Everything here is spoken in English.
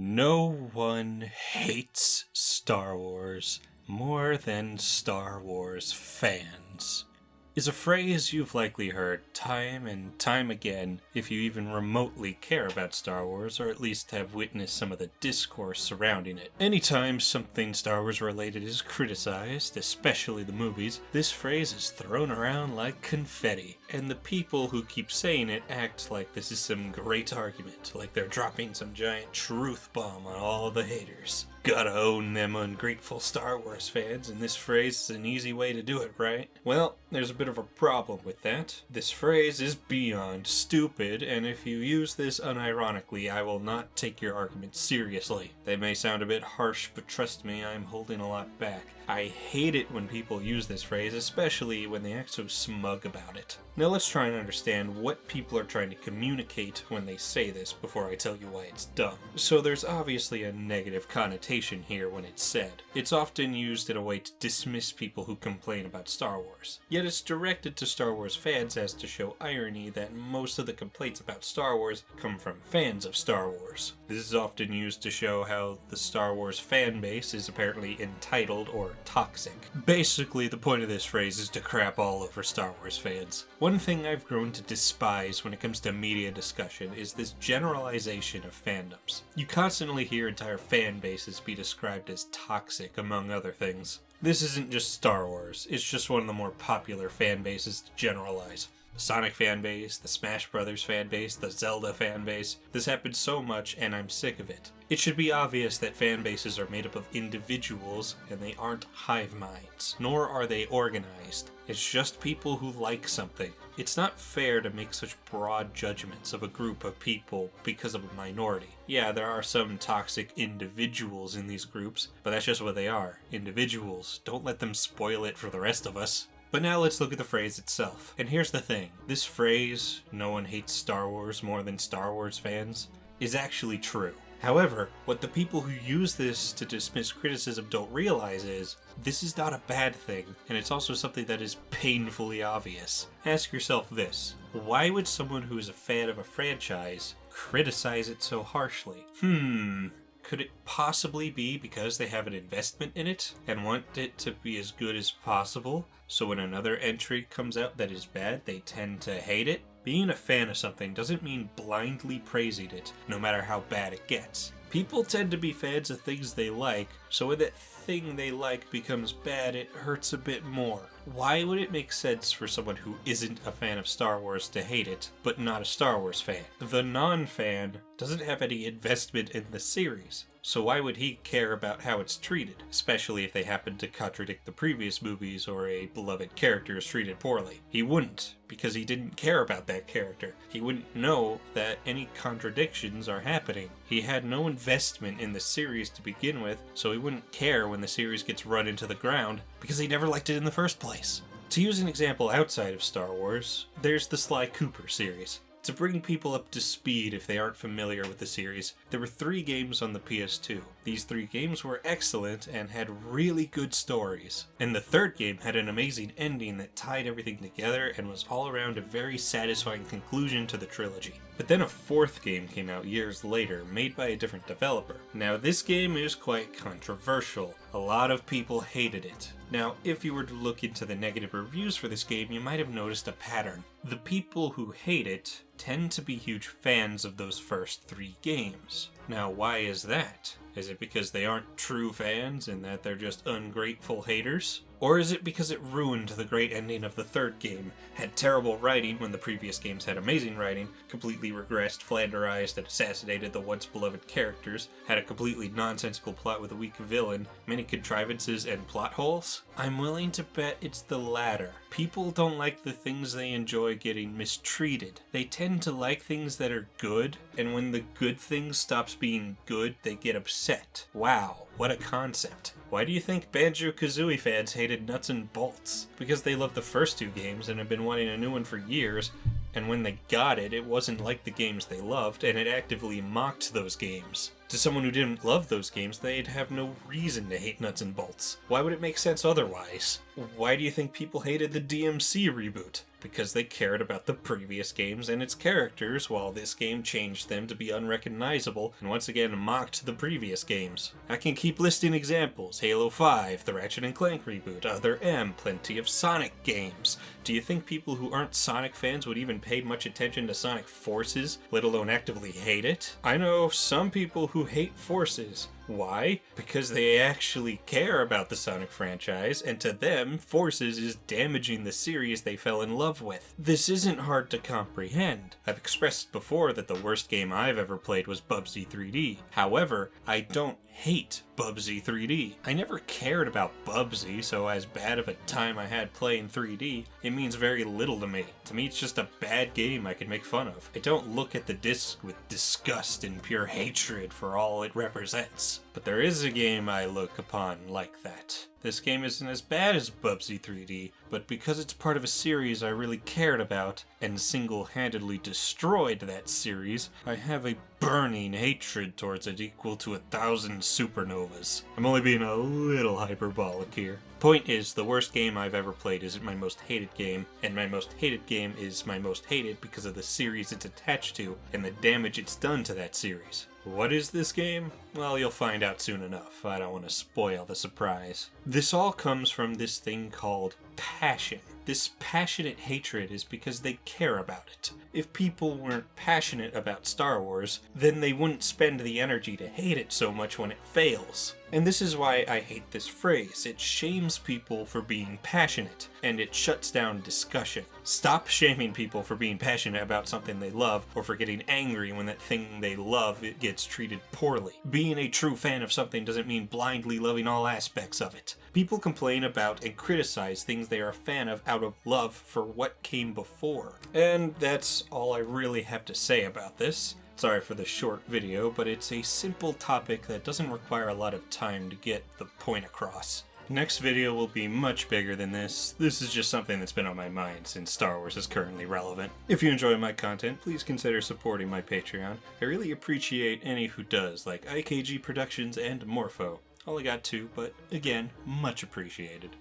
No one hates Star Wars more than Star Wars fans is a phrase you've likely heard time and time again if you even remotely care about Star Wars, or at least have witnessed some of the discourse surrounding it. Anytime something Star Wars related is criticized, especially the movies, this phrase is thrown around like confetti, and the people who keep saying it act like this is some great argument, like they're dropping some giant truth bomb on all the haters. Gotta own them ungrateful Star Wars fans, and this phrase is an easy way to do it, right? Well, there's a bit of a problem with that. This phrase is beyond stupid, and if you use this unironically, I will not take your arguments seriously. They may sound a bit harsh, but trust me, I'm holding a lot back. I hate it when people use this phrase, especially when they act so smug about it. Now let's try and understand what people are trying to communicate when they say this before I tell you why it's dumb. So there's obviously a negative connotation here when it's said. It's often used in a way to dismiss people who complain about Star Wars. Yet it's directed to Star Wars fans as to show irony that most of the complaints about Star Wars come from fans of Star Wars. This is often used to show how the Star Wars fan base is apparently entitled or toxic. Basically, the point of this phrase is to crap all over Star Wars fans. One thing I've grown to despise when it comes to media discussion is this generalization of fandoms. You constantly hear entire fan bases be described as toxic, among other things. This isn't just Star Wars, it's just one of the more popular fan bases to generalize. The Sonic fanbase, the Smash Brothers fanbase, the Zelda fanbase. This happens so much, and I'm sick of it. It should be obvious that fanbases are made up of individuals, and they aren't hive minds, nor are they organized. It's just people who like something. It's not fair to make such broad judgments of a group of people because of a minority. Yeah, there are some toxic individuals in these groups, but that's just what they are. Individuals. Don't let them spoil it for the rest of us. But now let's look at the phrase itself. And here's the thing. This phrase, no one hates Star Wars more than Star Wars fans, is actually true. However, what the people who use this to dismiss criticism don't realize is, this is not a bad thing, and it's also something that is painfully obvious. Ask yourself this. Why would someone who is a fan of a franchise criticize it so harshly? Could it possibly be because they have an investment in it and want it to be as good as possible, so when another entry comes out that is bad, they tend to hate it? Being a fan of something doesn't mean blindly praising it, no matter how bad it gets. People tend to be fans of things they like, so when that thing they like becomes bad, it hurts a bit more. Why would it make sense for someone who isn't a fan of Star Wars to hate it, but not a Star Wars fan? The non-fan doesn't have any investment in the series, so why would he care about how it's treated, especially if they happen to contradict the previous movies or a beloved character is treated poorly? He wouldn't, because he didn't care about that character. He wouldn't know that any contradictions are happening. He had no investment in the series to begin with, so he wouldn't care when the series gets run into the ground, because he never liked it in the first place. To use an example outside of Star Wars, there's the Sly Cooper series. To bring people up to speed if they aren't familiar with the series, there were 3 games on the PS2. These 3 games were excellent and had really good stories. And the 3rd game had an amazing ending that tied everything together and was all around a very satisfying conclusion to the trilogy. But then a 4th game came out years later, made by a different developer. Now this game is quite controversial. A lot of people hated it. Now, if you were to look into the negative reviews for this game, you might have noticed a pattern. The people who hate it tend to be huge fans of those first 3 games. Now, why is that? Is it because they aren't true fans and that they're just ungrateful haters? Or is it because it ruined the great ending of the 3rd game, had terrible writing when the previous games had amazing writing, completely regressed, flanderized, and assassinated the once beloved characters, had a completely nonsensical plot with a weak villain, many contrivances, and plot holes? I'm willing to bet it's the latter. People don't like the things they enjoy getting mistreated. They tend to like things that are good, and when the good thing stops being good, they get upset. Wow, what a concept. Why do you think Banjo-Kazooie fans hated Nuts and Bolts? Because they loved the first 2 games and have been wanting a new one for years, and when they got it, it wasn't like the games they loved, and it actively mocked those games. To someone who didn't love those games, they'd have no reason to hate Nuts and Bolts. Why would it make sense otherwise? Why do you think people hated the DMC reboot? because they cared about the previous games and its characters, while this game changed them to be unrecognizable and once again mocked the previous games. I can keep listing examples: Halo 5, the Ratchet & Clank reboot, Other M, plenty of Sonic games. Do you think people who aren't Sonic fans would even pay much attention to Sonic Forces, let alone actively hate it? I know some people who hate Forces. Why? Because they actually care about the Sonic franchise, and to them, Forces is damaging the series they fell in love with. This isn't hard to comprehend. I've expressed before that the worst game I've ever played was Bubsy 3D. However, I don't hate Bubsy 3D. I never cared about Bubsy, so as bad of a time I had playing 3D, it means very little to me. To me, it's just a bad game I can make fun of. I don't look at the disc with disgust and pure hatred for all it represents. But there is a game I look upon like that. This game isn't as bad as Bubsy 3D, but because it's part of a series I really cared about, and single-handedly destroyed that series, I have a burning hatred towards it equal to 1,000 supernovas. I'm only being a little hyperbolic here. Point is, the worst game I've ever played isn't my most hated game, and my most hated game is my most hated because of the series it's attached to and the damage it's done to that series. What is this game? Well, you'll find out soon enough. I don't want to spoil the surprise. This all comes from this thing called passion. This passionate hatred is because they care about it. If people weren't passionate about Star Wars, then they wouldn't spend the energy to hate it so much when it fails. And this is why I hate this phrase. It shames people for being passionate, and it shuts down discussion. Stop shaming people for being passionate about something they love, or for getting angry when that thing they love it gets treated poorly. Being a true fan of something doesn't mean blindly loving all aspects of it. People complain about and criticize things they are a fan of out of love for what came before. And that's all I really have to say about this. Sorry for the short video, but it's a simple topic that doesn't require a lot of time to get the point across. Next video will be much bigger than this. This is just something that's been on my mind since Star Wars is currently relevant. If you enjoy my content, please consider supporting my Patreon. I really appreciate any who does, like IKG Productions and Morpho. Only got two, but again, much appreciated.